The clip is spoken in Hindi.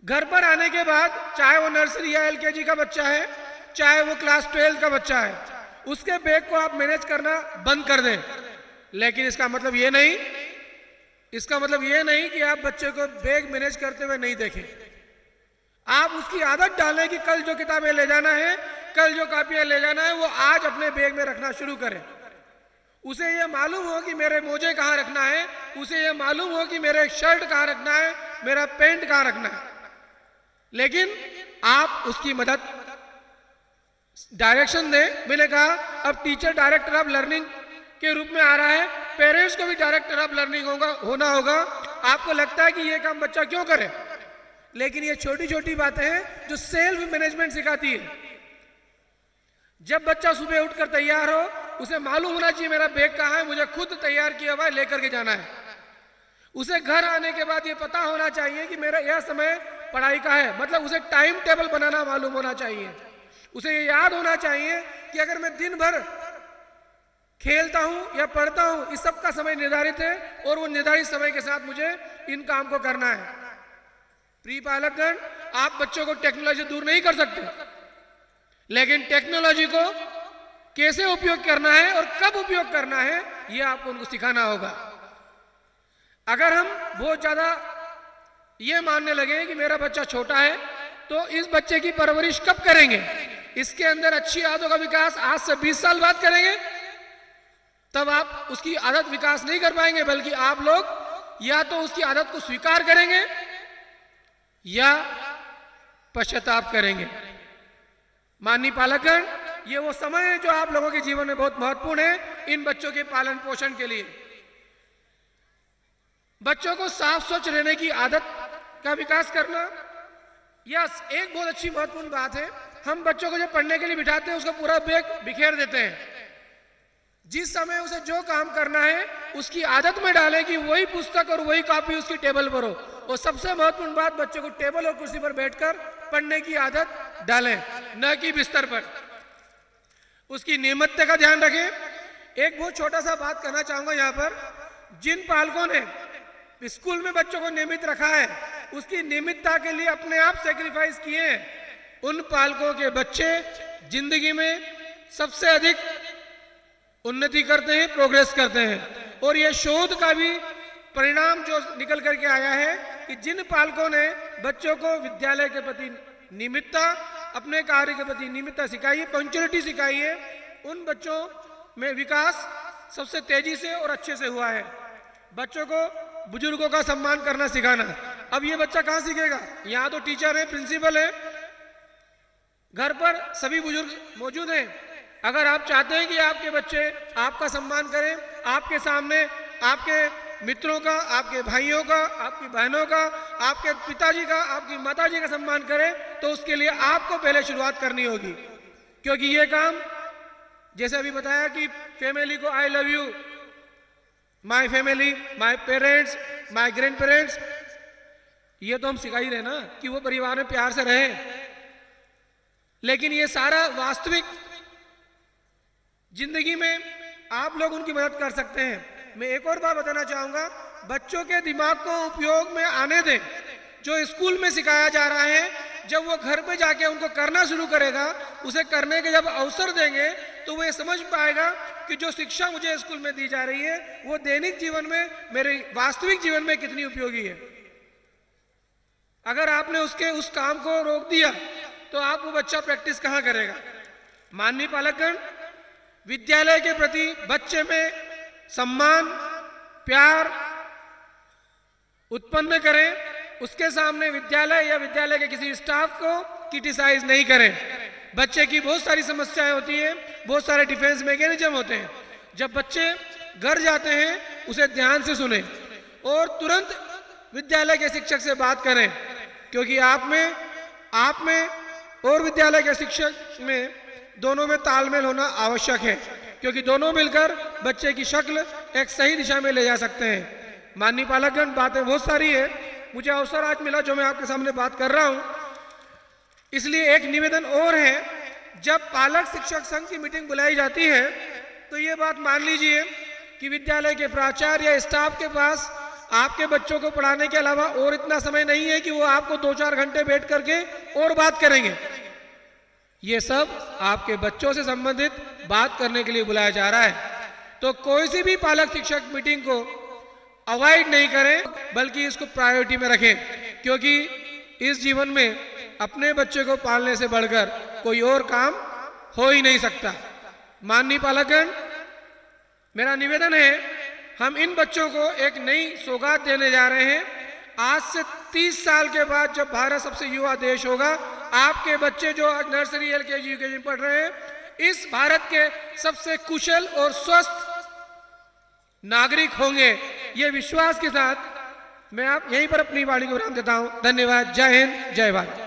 घर पर आने के बाद चाहे वो नर्सरी या एलकेजी का बच्चा है, चाहे वो क्लास 12 का बच्चा है, उसके बैग को आप मैनेज करना बंद कर दें। लेकिन इसका मतलब ये नहीं कि आप बच्चे को बैग मैनेज करते हुए नहीं देखें। आप उसकी आदत डालें कि कल जो किताबें ले जाना है, कल जो कॉपियां ले जाना है, वो आज अपने बैग में रखना शुरू करें। उसे ये मालूम हो कि मेरे मोजे कहाँ रखना है, उसे ये मालूम हो कि मेरे शर्ट कहाँ रखना है, मेरा पैंट कहाँ रखना है। लेकिन आप उसकी मदद, डायरेक्शन दें। मैंने कहा अब टीचर डायरेक्टर ऑफ लर्निंग के रूप में आ रहा है, पेरेंट्स को भी डायरेक्टर ऑफ लर्निंग होना होगा। आपको लगता है कि ये काम बच्चा क्यों करे, लेकिन ये छोटी छोटी बातें हैं जो सेल्फ मैनेजमेंट सिखाती है। जब बच्चा सुबह उठकर तैयार हो, उसे मालूम होना चाहिए मेरा बैग कहाँ है, मुझे खुद तैयार किया हुआ लेकर के जाना है। उसे घर आने के बाद ये पता होना चाहिए कि मेरा यह समय पढ़ाई का है, मतलब उसे टाइम टेबल बनाना मालूम होना चाहिए। उसे ये याद होना चाहिए कि अगर मैं दिन भर खेलता हूं या पढ़ता हूं, इस सब का समय निर्धारित है और वो निर्धारित समय के साथ मुझे इन काम को करना है। प्रिय पालकगण, आप बच्चों को टेक्नोलॉजी दूर नहीं कर सकते, लेकिन टेक्नोलॉजी को कैसे उपयोग करना है और कब उपयोग करना है, यह आपको उनको सिखाना होगा। अगर हम बहुत ज्यादा ये मानने लगे कि मेरा बच्चा छोटा है, तो इस बच्चे की परवरिश कब करेंगे, इसके अंदर अच्छी आदतों का विकास आज से 20 साल बाद करेंगे, तब आप उसकी आदत विकास नहीं कर पाएंगे, बल्कि आप लोग या तो उसकी आदत को स्वीकार करेंगे या पश्चाताप करेंगे। माननीय पालकगण, ये वो समय है जो आप लोगों के जीवन में बहुत महत्वपूर्ण है इन बच्चों के पालन पोषण के लिए। बच्चों को साफ स्वच्छ रहने की आदत का विकास करना, यह एक बहुत अच्छी महत्वपूर्ण बात है। हम बच्चों को जब पढ़ने के लिए बिठाते हैं, उसका पूरा बैग बिखेर देते हैं। जिस समय उसे जो काम करना है उसकी आदत में डालें कि वही पुस्तक और वही कॉपी उसकी टेबल पर हो। और सबसे महत्वपूर्ण बात, बच्चों को टेबल और कुर्सी पर बैठकर पढ़ने की आदत डालें, न कि बिस्तर पर। उसकी नियमितता का ध्यान रखें। एक बहुत छोटा सा बात करना चाहूंगा यहाँ पर। जिन पालकों ने स्कूल में बच्चों को नियमित रखा है, उसकी नियमितता के लिए अपने आप सेक्रीफाइस किए हैं, उन पालकों के बच्चे जिंदगी में सबसे अधिक उन्नति करते हैं, प्रोग्रेस करते हैं। और यह शोध का भी परिणाम जो निकल करके आया है कि जिन पालकों ने बच्चों को विद्यालय के प्रति नियमितता, अपने कार्य के प्रति नियमितता सिखाई है, पंक्चुअलिटी सिखाई है, उन बच्चों में विकास सबसे तेजी से और अच्छे से हुआ है। बच्चों को बुजुर्गों का सम्मान करना सिखाना, अब ये बच्चा कहाँ सीखेगा? यहाँ तो टीचर है, प्रिंसिपल है, घर पर सभी बुजुर्ग मौजूद हैं। अगर आप चाहते हैं कि आपके बच्चे आपका सम्मान करें, आपके सामने आपके मित्रों का, आपके भाइयों का, आपकी बहनों का, आपके पिताजी का, आपकी माताजी का सम्मान करें, तो उसके लिए आपको पहले शुरुआत करनी होगी। क्योंकि ये काम, जैसे अभी बताया कि फैमिली को I love you, my family, my parents, my grand parents, ये तो हम सिखा ही रहे ना कि वो परिवार में प्यार से रहे। लेकिन ये सारा वास्तविक जिंदगी में आप लोग उनकी मदद कर सकते हैं। मैं एक और बात बताना चाहूंगा, बच्चों के दिमाग को उपयोग में आने दें। जो स्कूल में सिखाया जा रहा है, जब वो घर पे जाके उनको करना शुरू करेगा, उसे करने के जब अवसर देंगे, तो वो ये समझ पाएगा कि जो शिक्षा मुझे स्कूल में दी जा रही है, वो दैनिक जीवन में, मेरे वास्तविक जीवन में कितनी उपयोगी है। अगर आपने उसके उस काम को रोक दिया, तो आप वो बच्चा प्रैक्टिस कहाँ करेगा? माननीय पालकगण, विद्यालय के प्रति बच्चे में सम्मान, प्यार उत्पन्न करें। उसके सामने विद्यालय या विद्यालय के किसी स्टाफ को क्रिटिसाइज नहीं करें। बच्चे की बहुत सारी समस्याएं होती हैं, बहुत सारे डिफेंस मैकेनिज्म होते हैं। जब बच्चे घर जाते हैं, उसे ध्यान से सुने और तुरंत विद्यालय के शिक्षक से बात करें, क्योंकि आप में और विद्यालय के शिक्षक में दोनों में तालमेल होना आवश्यक है, क्योंकि दोनों मिलकर बच्चे की शक्ल एक सही दिशा में ले जा सकते हैं। माननीय पालकगण, बातें बहुत सारी है, मुझे अवसर आज मिला जो मैं आपके सामने बात कर रहा हूं, इसलिए एक निवेदन और है। जब पालक शिक्षक संघ की मीटिंग बुलाई जाती है, तो ये बात मान लीजिए कि विद्यालय के प्राचार्य या स्टाफ के पास आपके बच्चों को पढ़ाने के अलावा और इतना समय नहीं है कि वो आपको 2-4 घंटे बैठ करके और बात करेंगे। ये सब आपके बच्चों से संबंधित बात करने के लिए बुलाया जा रहा है। तो कोई सी भी पालक शिक्षक मीटिंग को अवॉइड नहीं करें, बल्कि इसको प्रायोरिटी में रखें, क्योंकि इस जीवन में अपने बच्चे को पालने से बढ़कर कोई और काम हो ही नहीं सकता। माननीय पालकगण, मेरा निवेदन है, हम इन बच्चों को एक नई सौगात देने जा रहे हैं। आज से 30 साल के बाद जब भारत सबसे युवा देश होगा, आपके बच्चे जो नर्सरी LKG UKG पढ़ रहे हैं, इस भारत के सबसे कुशल और स्वस्थ नागरिक होंगे। ये विश्वास के साथ मैं आप यहीं पर अपनी वाणी को विराम देता हूं। धन्यवाद। जय हिंद, जय भारत।